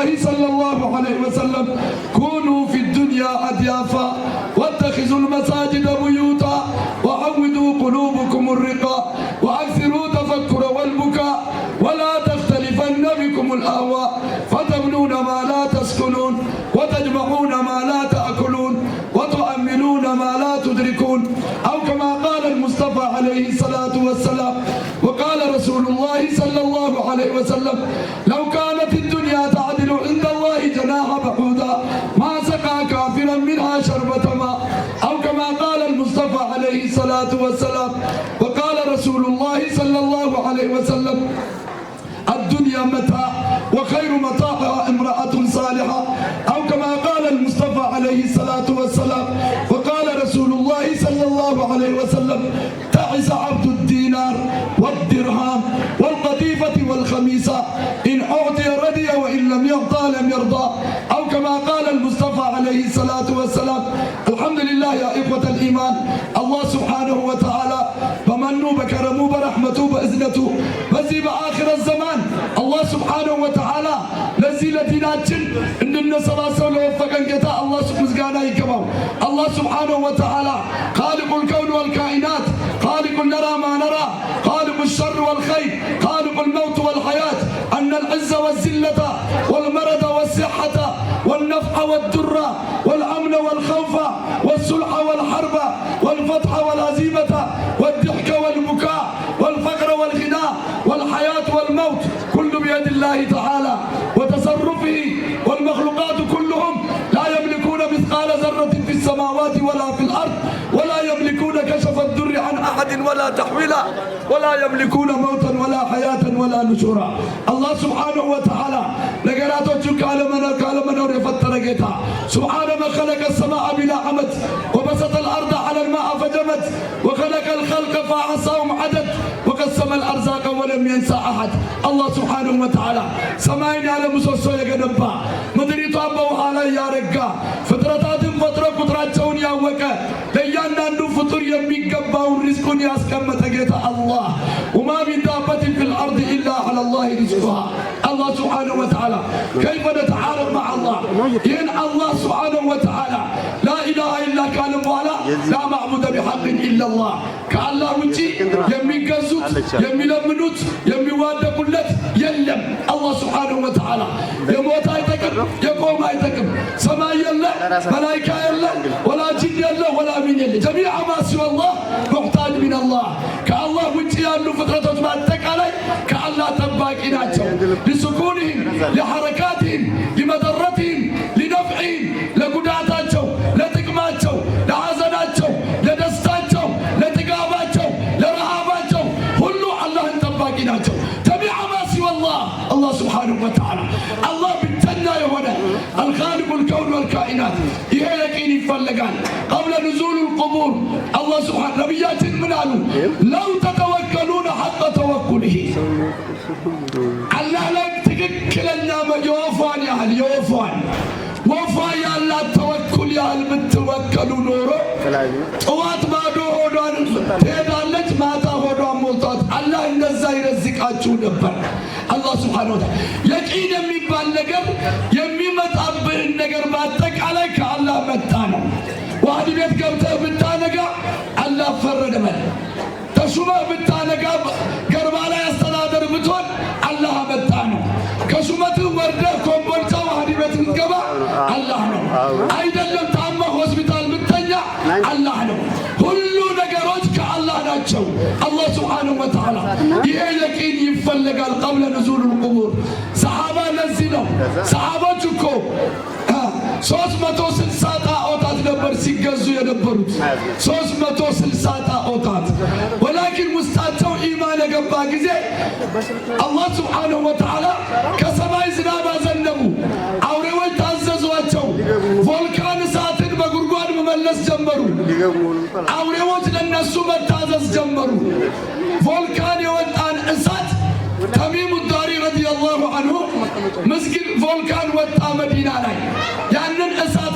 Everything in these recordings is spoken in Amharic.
الله صلى الله عليه وسلم كونوا في الدنيا أضيافا واتخذوا المساجد بيوتا وعودوا قلوبكم الرقاء وأكثروا تفكر والبكاء ولا تختلفن بكم الأهواء فتبنون ما لا تسكنون وتجمعون ما لا تأكلون وتؤمنون ما لا تدركون أو كما قال المصطفى عليه الصلاة والسلام. وقال رسول الله صلى الله عليه وسلم لو كانت الدنيا تعدل عند الله جناح بعوضة ما سقى كافرا منها شربة ماء أو كما قال المصطفى عليه الصلاة والسلام. وقال رسول الله صلى الله عليه وسلم الدنيا متاع وخير متاعها امرأة صالحة أو كما قال المصطفى عليه الصلاة والسلام. وقال رسول الله صلى الله عليه وسلم تعس عبد الدينار والدرهم والقطيفة والخميسة إن أعطي رضي وإن لم يعطى لم يرضى أو كما قال المصطفى عليه الصلاة والسلام. الحمد لله يا إخوة الإيمان الله سبحانه وتعالى بمنه بكرمه برحمته بإذنته بزي بآخر الزمان الله سبحانه وتعالى لزيلتناችን እንድንሰባሰብ ለወፈቀን ጌታ አላህ ምስጋና ይገባው። الله سبحانه وتعالى خالق الكون والكائنات خالق نرى ما نرى خالق الشر والخير خالق الموت والحياة أن العز والذلة والمرض والصحة والنفع والضر والأمن والخوف والصلح والحرب والفتح والهزيمة والضحك والبكاء والفقر والغنى والحياة والموت كل بيد الله تعالى وتصرفه والمخلوقات كلهم لا يملكون مثقال ذرة في السماوات ولا في الأرض ولا يملكون كشف الضر عن أحد ولا تحويلا ولا يملكون موتا ولا حياة ولا نشورا. الله سبحانه وتعالى نقراتك على منور يفتر جيتا سبحان من خلق السماء بلا عمد وبسط الأرض على الماء فجمد وخلق الخلق فأحصاهم عدد وقسم الأرزاق ولم ينسى أحد. الله سبحانه وتعالى سماين على مسوسو يقدبا مدريتو أبوها لا يارقا فطرتات فترة قطراتون ياوكا لياندو فطر يميقبا ورزقون ياسكمة جيتا الله وما من دابة في الأرض إلا على الله رزقها. الله سبحانه وتعالى كيف نتعارف مع الله إن الله سبحانه وتعالى لا إله إلا كان ولا لا معبود بحق إلا الله كالله وجي يمي قزوت يمي لمنوت يمي وادقلت يلم الله سبحانه وتعالى يموت يتكم يقوم يتكم سماء يلا ملائكة يلا ولا جن يلا ولا من يلا جميع ما سوى الله محتاج من الله كالله وجي يالو فطرة ما تكالي كالله تباكي ناتشو لسكونهم لحركاتهم لمضرتهم لنفعهم لقداتاتشو لتقماتشو لعزناتشو لدستاتشو لتقاباتشو لرهاباتشو كله الله تباكي ناتشو جميع ما سوى الله الله سبحانه وتعالى الله بالجنة يهونا الخالق الكون والكائنات إيه يقين يفلقان قبل نزول القبور الله سبحانه نبيات منالو لو تتوكلون حق توكله الله لا تكلنا ما يوفان يا هل يوفان وفا يا الله توكل يا هل متوكلوا نورو طوات ما دو هودان تهدالت ماتا هودان موتات الله እንደዛ ይረዝቃችሁ ነበር። الله سبحانه وتعالى يقين የሚባል ነገር የሚመጣብህን ነገር በአጠቃላይ ከአላህ መጣ ነው። ዋህድ ቤት ገብተህ ብታነጋ አላህ ፈረደ ማለት ተሹመህ ብታነጋ ገርባ ላይ አስተዳደር ብትሆን አላህ መጣ ነው። ከሹመትህ ወርደህ ኮምቦልቻ ዋህድ ቤት ብትገባ አላህ ነው። አይደለም ታመህ ሆስፒታል ብትተኛ አላህ ነው። ሁሉ ነገሮች ከአላህ ናቸው። አላህ ሱብሓነሁ ወተዓላ ይሄ የቂን ይፈልጋል قبل نزول القبور ሰሃባ ለዚህ ነው ሰሃቦች እኮ 360 ጣዖታት ነበር ሲገዙ የነበሩት 360 ጣዖታት ወላኪን ውስጣቸው ኢማን የገባ ጊዜ አላህ ሱብሓነሁ ወተዓላ ከሰማይ ዝናብ አዘነቡ። አውሬዎች ታዘዟቸው። ቮልካን እሳትን በጉድጓድ መመለስ ጀመሩ። አውሬዎች ለነሱ መታዘዝ ጀመሩ። ቮልካን የወጣን እሳት ተሚሙ ዳሪ ረዲየላሁ ዐንሁ መስጊድ ቮልካን ወጣ መዲና ላይ ያንን እሳት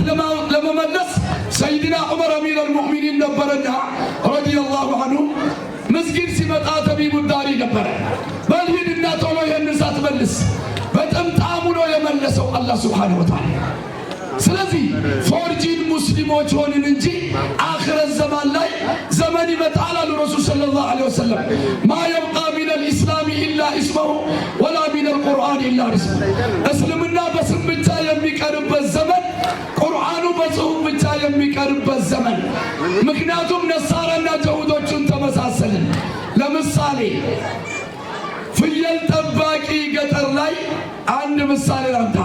ለመመለስ ሰይድና ዑመር አሚር አልሙእሚኒን ነበረና ረዲየላሁ ዐንሁ መስጊድ ሲመጣ ተሚሙ ዳሪ ነበረ። በልሂድና ቶሎ ይህን እሳት መልስ። በጥምጣሙ ነው የመለሰው። ያደረሰው አላህ ሱብሓነሁ ወተዓላ። ስለዚህ ፎርጂን ሙስሊሞች ሆንን እንጂ አኺረት ዘመን ላይ ዘመን ይመጣል አሉ ረሱል ሰለላሁ ዐለይሂ ወሰለም ማ የብቃ ሚነል ኢስላሚ ኢላ ኢስሙሁ ወላ ሚነል ቁርአን ኢላ ሪስሙ። እስልምና በስም ብቻ የሚቀርበት ዘመን፣ ቁርአኑ በጽሁፍ ብቻ የሚቀርበት ዘመን። ምክንያቱም ነሳራና ጀሁዶቹን ተመሳሰልን። ለምሳሌ ፍየል ጠባቂ ገጠር ላይ አንድ ምሳሌ ላንታ።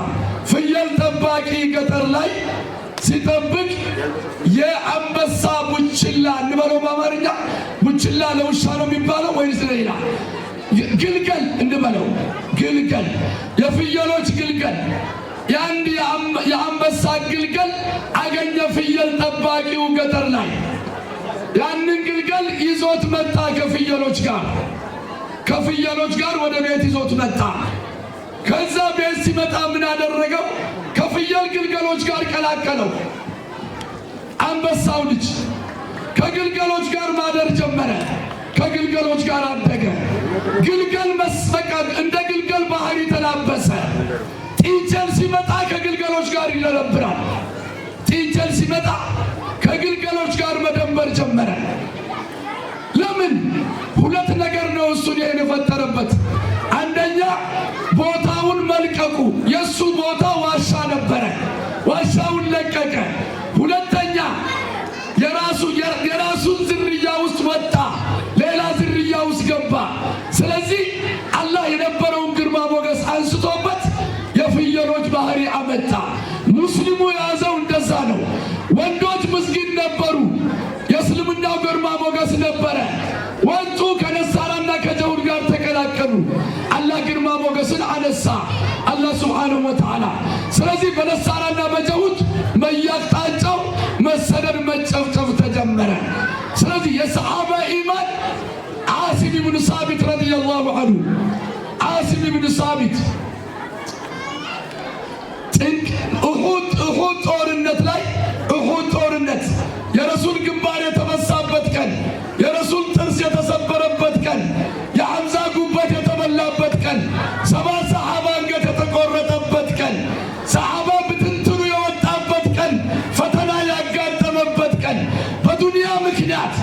ፍየል ጠባቂ ገጠር ላይ ሲጠብቅ የአንበሳ ቡችላ እንበለው በአማርኛ ቡችላ ለውሻ ነው የሚባለው ወይስ ሌላ? ግልገል እንበለው፣ ግልገል የፍየሎች ግልገል። የአንድ የአንበሳ ግልገል አገኘ ፍየል ጠባቂው ገጠር ላይ። ያንን ግልገል ይዞት መጣ ከፍየሎች ጋር ወደ ቤት ይዞት መጣ። ከዛ ቤት ሲመጣ ምን አደረገው? ከፍየል ግልገሎች ጋር ቀላቀለው። አንበሳው ልጅ ከግልገሎች ጋር ማደር ጀመረ። ከግልገሎች ጋር አደገ። ግልገል መስበቃ እንደ ግልገል ባህሪ ተላበሰ። ጥንቸል ሲመጣ ከግልገሎች ጋር ይለረብራል። ጥንቸል ሲመጣ ከግልገሎች ጋር መደንበር ጀመረ። ለምን? ሁለት ነገር ነው እሱን ይሄን የፈጠረበት። አንደኛ ቦታውን መልቀቁ። የሱ ቦታ ዋሻ ነበረ፣ ዋሻውን ለቀቀ። ሁለተኛ የራሱን ዝርያ ውስጥ ወጣ፣ ሌላ ዝርያ ውስጥ ገባ። ስለዚህ አላህ የነበረውን ግርማ ሞገስ አንስቶበት የፍየሎች ባህሪ አመጣ። ሙስሊሙ የያዘው እንደዛ ነው። ወንዶች ምስጊን ነበሩ፣ የእስልምናው ግርማ ሞገስ ነበረ። ወጡ፣ ከነሳራና ከጀሁድ ጋር ተቀላቀሉ። አላህ ግርማ ሞገስን አነሳ፣ አላህ ሱብሓነሁ ወተዓላ። ስለዚህ በነሳራና በጀሁድ በየአቅጣጫው መሰደድ መጨፍጨፍ ተጀመረ። ስለዚህ የሰሓባ ኢማን ዓሲም ብን ሳቢት ረዲየላሁ ዐንሁ፣ ዓሲም ብን ሳቢት እሑድ ጦርነት ላይ እሑድ ጦርነት የረሱል ግንባር የተመሳበት ቀን፣ የረሱል ጥርስ የተሰበረበት ቀን፣ የሐምዛ ጉበት የተበላበት ቀን፣ 7 ሰሓባ አንገት የተቆረጠበት ቀን፣ ሰሓባ ብትንትኑ የወጣበት ቀን፣ ፈተና ያጋጠመበት ቀን፣ በዱንያ ምክንያት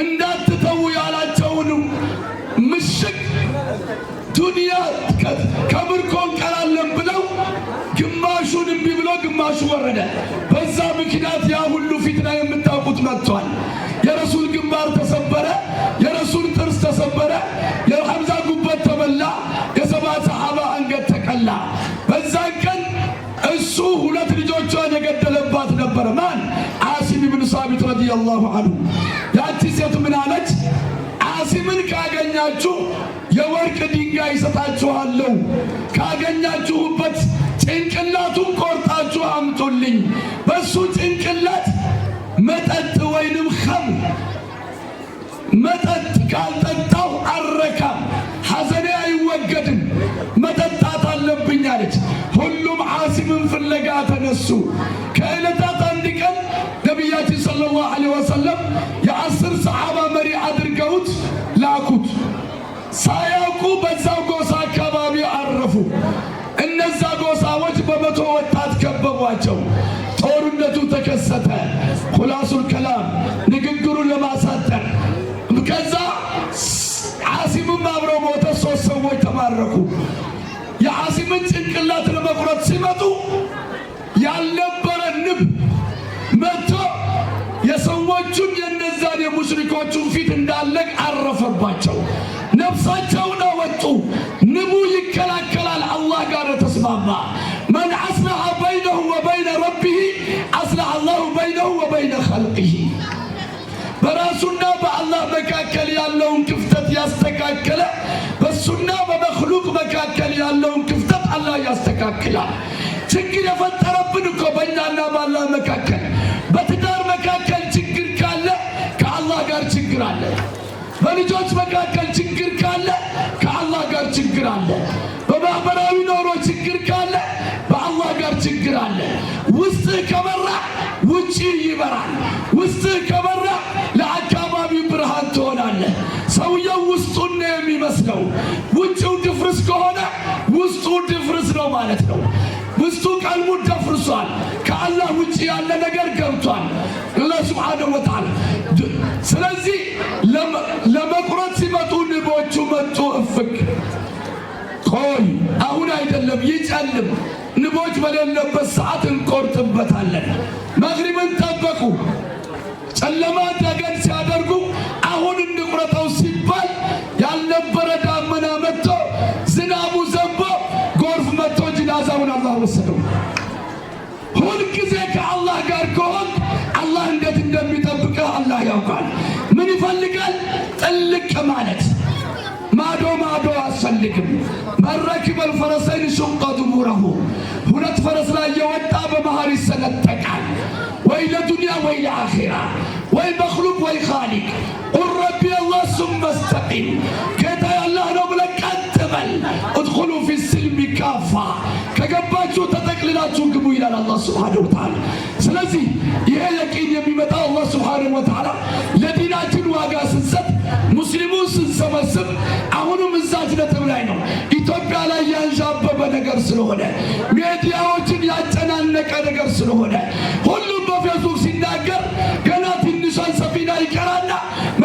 እንዳትተዉ ያላቸውን ምሽግ ዱንያ ከምርኮ እንቀራለን ብለው ግማሹን እምቢ ብሎ ግማሹ ወረደ። በዛ ምክንያት ያ ሁሉ ፊትና የምታውቁት መጥቷል። የረሱል ግንባር ተሰበረ፣ የረሱል ጥርስ ተሰበረ፣ የሐምዛ ጉበት ተበላ፣ የ7 ሰሓባ አንገት ተቀላ። በዛን ቀን እሱ 2 ልጆቿን የገደለባት ነበረ። ማን? ዓሲም ብን ሳቢት ረዲየላሁ ዐንሁ። ያቺ ሴት ምን አለች? ዓሲምን ካገኛችሁ የወርቅ ድንጋይ ይሰጣችኋለሁ፣ ካገኛችሁበት ጭንቅላቱን ቆርጣችሁ አምጡልኝ። በሱ ጭንቅላት መጠጥ ወይንም ኸምር መጠጥ ካልጠጣሁ አረካም፣ ሐዘኔ አይወገድም፣ መጠጣት አለብኝ አለች። ሁሉም ዓሲምን ፍለጋ ተነሱ። ከዕለታት አንድ ቀን ነቢያችን ሰለላሁ ዐለይሂ ወሰለም የ10 ሰሓባ መሪ አድርገውት ላኩት። ሳያውቁ በዛው ጎሳ አካባቢ አረፉ። እነዛ ጎሳዎች በ100 ወጣት ከበቧቸው። ጦርነቱ ተከሰተ። ኹላሱል ከላም ንግግሩን ለማሳጠር ከዛ ዓሲምም አብረው ሞተ። 3 ሰዎች ተማረኩ። የዓሲምን ጭንቅላት ለመቁረጥ ሲመጡ ያልነበረ ንብ መጥቶ የሰዎቹን የነዛን የሙሽሪኮቹን ፊት እንዳለቅ አረፈባቸው። ነፍሳቸውን አወጡ። ንቡ ይከላከላል፣ አላህ ጋር ተስማማ። መን አስለሐ በይነሁ ወበይነ ረቢህ አስለሐ አላሁ በይነሁ ወበይነ ኸልቂህ። በራሱና በአላህ መካከል ያለውን ክፍተት ያስተካከለ፣ በሱና በመክሉቅ መካከል ያለውን ክፍተት አላህ ያስተካክላል። ችግር የፈጠረብን እኮ በእኛና በአላህ መካከል፣ በትዳር መካከል ችግር ካለ ከአላህ ጋር ችግር አለ። በልጆች መካከል ችግር ካለ ከአላህ ጋር ችግር አለ። በማህበራዊ ኑሮ ችግር ካለ በአላህ ጋር ችግር አለ። ውስጥህ ከበራ ውጪ ይበራል። ውስጥህ ከበራ ለአካባቢ ብርሃን ትሆናለህ። ሰውየው ውስጡን ነው የሚመስለው። ውጪው ድፍርስ ከሆነ ውስጡ ድፍርስ ነው ማለት ነው። ውስጡ ቀልቡ ደፍርሷል። ከአላህ ውጪ ያለ ነገር ገብቷል አላህ ሱብሓነሁ ወተዓላ። ስለዚህ ለመቁረጥ ሲመጡ ንቦቹ መጡ። እፍክ ቆይ አሁን አይደለም ይጨልም፣ ንቦች በሌለበት ሰዓት እንቆርጥበታለን። መግሪብን ጠበቁ። ጨለማ ተገን ሲያደርጉ አሁን እንቁረጠው ሲባል ያልነበረ ዳመና መጥቶ ዝናቡ ዘንቦ ጎርፍ መጥቶ ጅናዛውን አላህ ወሰደው። ሁልጊዜ ከአላህ ጋር ከሆን አላህ እንዴት እንደሚጠብቅህ አላህ ያውቃል። ምን ይፈልጋል? ጥልቅ ማለት ማዶ ማዶ አያስፈልግም። መረኪበል ፈረሰይን ሹቀ ዱቡረሁ ሁለት ፈረስ ላይ የወጣ በመሃል ይሰነጠቃል። ወይ ለዱንያ ወይ ለአኺራ፣ ወይ መኽሉቅ ወይ ኻሊቅ። ቁል ረቢ አላህ ሱመ እስተቂም። ጌታ አላህ ነው ብለህ ቀጥ በል። እድኹሉ ፊ ሲልሚ ካፋ፣ ከገባችሁ ተጠቅልላችሁ ግቡ ይላል አላህ ሱብሓነሁ ወተዓላ። ስለዚህ ይሄ የቂን የሚመጣው አላህ ሱብሓነሁ ወተዓላ ለዲናችን ዋጋ ስንሰጥ፣ ሙስሊሙን ስንሰበስብ፣ አሁንም እዛች ነጥብ ላይ ነው። ኢትዮጵያ ላይ ያንዣበበ ነገር ስለሆነ፣ ሚዲያዎችን ያጨናነቀ ነገር ስለሆነ፣ ሁሉም በፌስቡክ ሲናገር ገና ትንሿን ሰፊና ይቀራና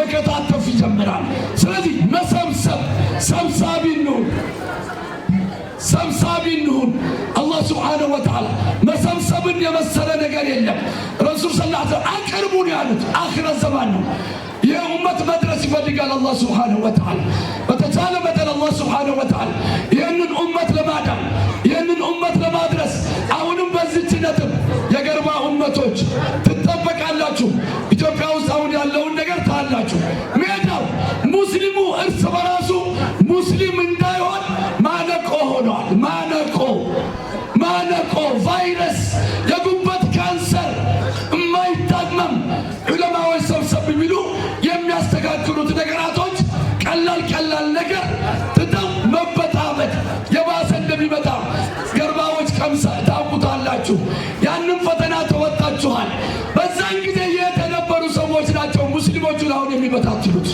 መከታተፍ ይጀምራል። ስለዚህ መሰብሰብ፣ ሰብሳቢ እንሁን። አላህ ሱብሓነሁ ወተዓላ መሰብሰብን የመሰለ ነገር የለም። ረሱል ሰለላሁ ዐለይሂ ወሰለም አቅርቡ ነው ያሉት። አኺረት ዘማን ነው። ይህ ኡመት መድረስ ይፈልጋል አላህ ሱብሓነሁ ወተዓላ። በተቻለ መጠን አላህ ሱብሓነሁ ወተዓላ ይህንን ኡመት ለማዳን፣ ይህንን ኡመት ለማድረስ አሁንም በዚች ነጥብ የገርባ ኡመቶች ትጠበቃላችሁ። ኢትዮጵያ ውስጥ አሁን ያለውን ነገር ታላችሁ። ሜዳው ሙስሊሙ እርስ በራሱ ሙስሊም እንዳይሆን ማነቆ ሆኗል። ማነቆ ቫይረስ፣ የጉበት ካንሰር የማይታመም ዑለማዎች ሰብሰብ ቢሉ የሚያስተካክሉት ነገራቶች ቀላል ነገር ትተው መበጣበጥ የባሰ እንደሚመጣ ገርባዎች ቀምሳ ታውቁታላችሁ። ያንን ፈተና ተወጣችኋል። በዛን ጊዜ የተነበሩ ሰዎች ናቸው ሙስሊሞቹን አሁን የሚበታትሉት።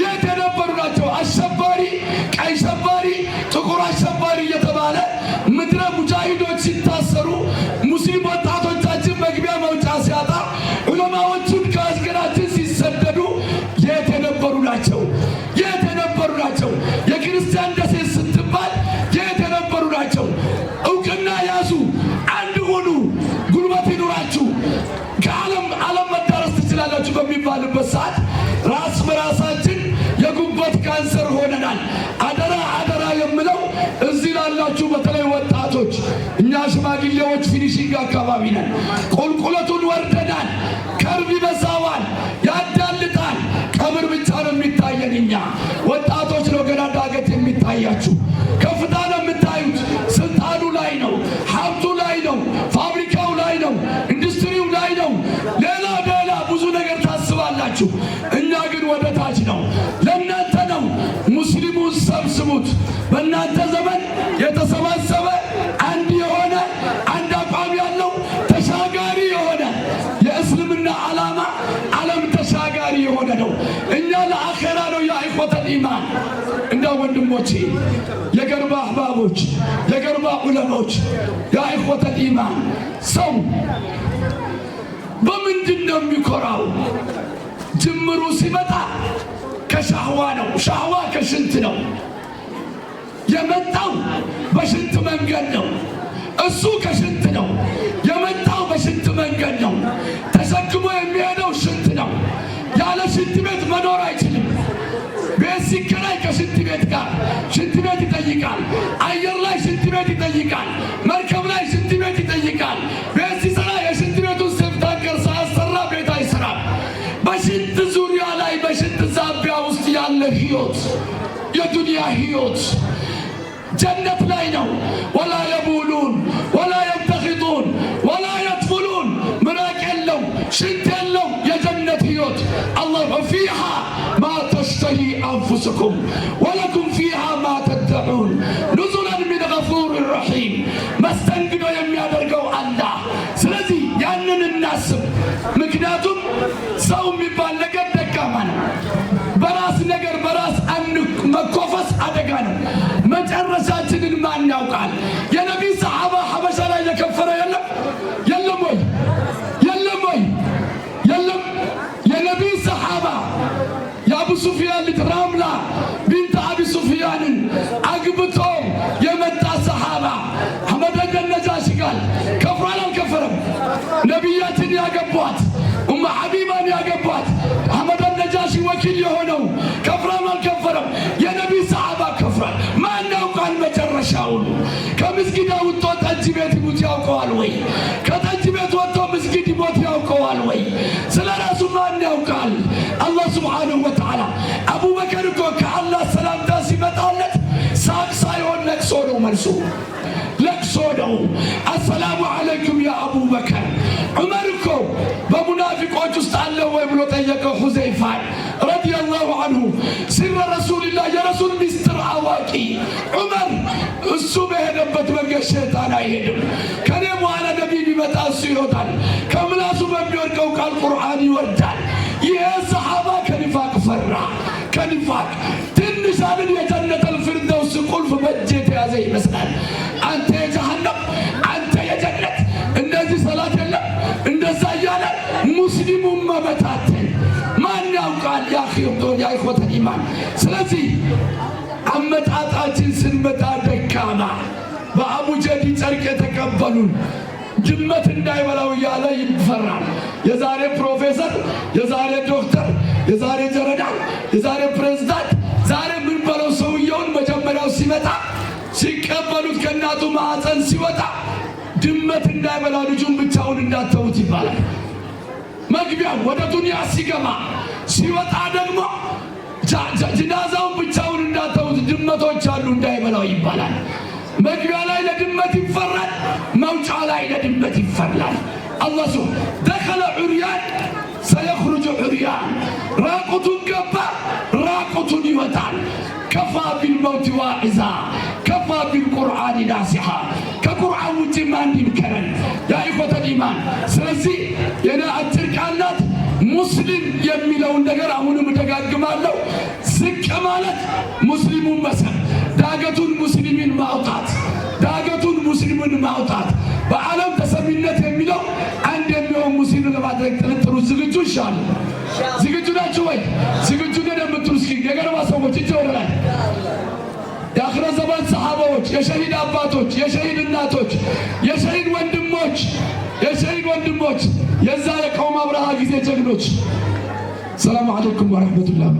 የተነበሩ ናቸው። አሸባሪ፣ ቀይ ሸባሪ፣ ጥቁር አሸባሪ እየተባለ ምድረ ሙጃሂዶች ሲታሰሩ፣ ሙስሊም ወጣቶቻችን መግቢያ መውጫ ሲያጣ፣ ዑለማዎቹን ከአገራችን ሲሰደዱ የተነበሩ ናቸው። የክርስቲያን ደሴት ስትባል የተነበሩ ናቸው። እውቅና ያዙ፣ አንድ ሁኑ፣ ጉልበት ይኑራችሁ፣ ከዓለም መዳረስ ትችላላችሁ በሚባልበት ሰዓት ራስ በራሳችን የጉበት ካንሰር ሆነናል። አደራ የምለው እዚህ ላላችሁ በተለይ ወጣቶች፣ እኛ ሽማግሌዎች ፊኒሺንግ አካባቢ ነን። ቁልቁለቱን ወርደናል። ከርብ ይበዛዋል፣ ያዳልጣል። ቀብር ብቻ ነው የሚታየን። እኛ ወጣቶች ነው ገና ዳገት የሚታያችሁ። ከፍታ ነው የምታዩት። ስልጣኑ ላይ ነው፣ ሀብቱ ላይ ነው፣ ፋብሪካው ላይ ነው፣ ኢንዱስትሪው ላይ ነው። ሌላ ብዙ ነገር ታስባላችሁ። እኛ ግን ወደ ታች ነው። ለእናንተ ነው። ሙስሊሙን ሰብስቡት። በእናንተ ዘመን የተሰባሰበ አንድ የሆነ አንድ አቋም ያለው ተሻጋሪ የሆነ የእስልምና ዓላማ ዓለም ተሻጋሪ የሆነ ነው። እኛ ለአኼራ ነው። ያ ኢኽወተል ኢማን፣ እንደ ወንድሞቼ የገርባ አህባቦች፣ የገርባ ዑለሞች፣ ያ ኢኽወተል ኢማን ሰው በምንድን ነው የሚኮራው? ጅምሩ ሲመጣ ከሻህዋ ነው። ሻህዋ ከሽንት ነው የመጣው። በሽንት መንገድ ነው። እሱ ከሽንት ነው የመጣው። በሽንት መንገድ ነው ተሸክሞ የሚሄደው። ሽንት ነው። ያለ ሽንት ቤት መኖር አይችልም። ቤት ሲከራይ ከሽንት ቤት ጋር ሽንት ቤት ይጠይቃል። አየር ላይ ሽንት ቤት ይጠይቃል። መርከብ ላይ ሽንት ቤት ይጠይቃል። ቤት ሲሰራ የሽንት ቤቱን ሴፍታንከር ሳያሰራ ቤት አይሰራም። በሽንት ዙሪያ ላይ በሽንት ዛቢያ ውስጥ ያለ ህይወት፣ የዱንያ ህይወት ጀነት ላይ ነው። ወላ የቡሉን ወላ የብተኺጡን ወላ የጥፉሉን። ምራቅ የለው፣ ሽንት የለው። የጀነት ህይወት አላህ ፊሃ ማ ተሽተሂ አንፉስኩም ወለኩም ፊሃ ማ ተደዑን ኑዙለን ሚን ገፉር ረሒም። መስተንግዶ የሚያደርገው አላህ። ስለዚህ ያንን እናስብ። ምክንያቱም ሰው የሚባል ነገር ደካማ ነው። በራስ ነገር በራስ መኮፈስ አደጋ ነው። መጨረሻችንን ማን ያውቃል? የነቢይ ሰሓባ የአቡ ሱፊያን ልጅ ራምላ ቢንት አቢ ሱፊያንን አግብቶ የመጣ ሰሃባ ሐመድ ነጃሺ ጋር ከፍሯል አልከፈረም? ነቢያችን ያገቧት ኡም ሐቢባን ያገቧት ሐመድ ነጃሺ ወኪል የሆነው ከፍሯል አልከፈረም? የነቢይ ሰሃባ ከፍሯል። ማን ያውቃል መጨረሻውን? ከምስጊድ ወጥቶ ጠጅ ቤት ይሙት ያውቀዋል ወይ? ከጠጅ ቤት ወጥቶ ምስጊድ ይሞት ያውቀዋል ወይ? ስለ ራሱ ማን ያውቃል? አላህ ሱብሓነሁ ወተዓላ አቡበከር እኮ ከአላህ ሰላምታ ሲመጣለት ሳቅ ሳይሆን ለቅሶ ነው መልሱ። ለቅሶ ነው። አሰላሙ አለይኩም ያ አቡበከር። ዑመር እኮ በሙናፊቆች ውስጥ አለ ወይ ብሎ ጠየቀው ሁዘይፋን ረዲየላሁ ዐንሁ። ሲረ ረሱልላህ የረሱል ሚስጥር አዋቂ ዑመር እሱ በሄደበት መንገድ ሸይጣን አይሄድም። ከኔ በኋላ ነቢይ ቢመጣ እሱ ይወጣል። ከምላሱ በሚወድቀው ቃል ቁርአን ይወርዳል። ይህ ሰሓባ ከኒፋቅ ፈራ። ከኒፋቅ ትንሽ አልን የጀነተል ፊርደውስ ቁልፍ በእጅ የተያዘ ይመስላል። አንተ የጀሃነም አንተ የጀነት እንደዚህ ሰላት የለም እንደዛ እያለ ሙስሊሙን መበታተን ማን ያውቃል? ያ ኢኽወተል ኢማን። ስለዚህ አመጣጣችን ስንመጣ ደካማ በአቡጀዲ ጨርቅ የተቀበሉን ጅመት እንዳይበላው እያለ ይፈራል። የዛሬ ፕሮፌሰር፣ የዛሬ ዶክተር፣ የዛሬ ጀነራል፣ የዛሬ ፕሬዝዳንት ዛሬ ምን በለው ሰውየውን መጀመሪያው ሲመጣ ሲቀበሉት ከእናቱ ማዕፀን ሲወጣ ድመት እንዳይበላ ልጁን ብቻውን እንዳተውት ይባላል። መግቢያው ወደ ዱንያ ሲገባ ሲወጣ ደግሞ ጅናዛውን ብቻውን እንዳተውት ድመቶች አሉ እንዳይበላው ይባላል። መግቢያ ላይ ለድመት ይፈራል፣ መውጫ ላይ ለድመት ይፈራል። አላህ ሱ ደኸለ ዑርያን ሰየኽሩጁ ዑርያን። ራቁቱን ገባ ራቁቱን ይወጣል። ከፋ ቢልመውት ዋዒዛ ከፋ ቢልቁርአን ናሲሓ። ከቁርአን ውጭ ማን ይምከረን? ያ ኢኽወተል ኢማን። ስለዚህ የኔ አጭር ቃል ናት። ሙስሊም የሚለውን ነገር አሁንም እደጋግማለሁ። ዝቅ ማለት ሙስሊሙን መሰል ዳገቱን ሙስሊምን ማውጣት ዳገቱን ሙስሊምን ማውጣት በዓለም ተሰሚነት የሚለው አንድ የሚሆን ሙስሊም ለማድረግ ጥልጥሩ ዝግጁ ይሻሉ። ዝግጁ ናችሁ ወይ? ዝግጁ ነን የምትሉ እስኪ የገረማ ሰዎች እጅ ወደ ላይ። የአኽረ ዘመን ሰሓባዎች፣ የሸሂድ አባቶች፣ የሸሂድ እናቶች፣ የሸሂድ ወንድሞች የዛ የቀውም አብርሃ ጊዜ ጀግኖች። ሰላሙ አለይኩም ወረሕመቱላህ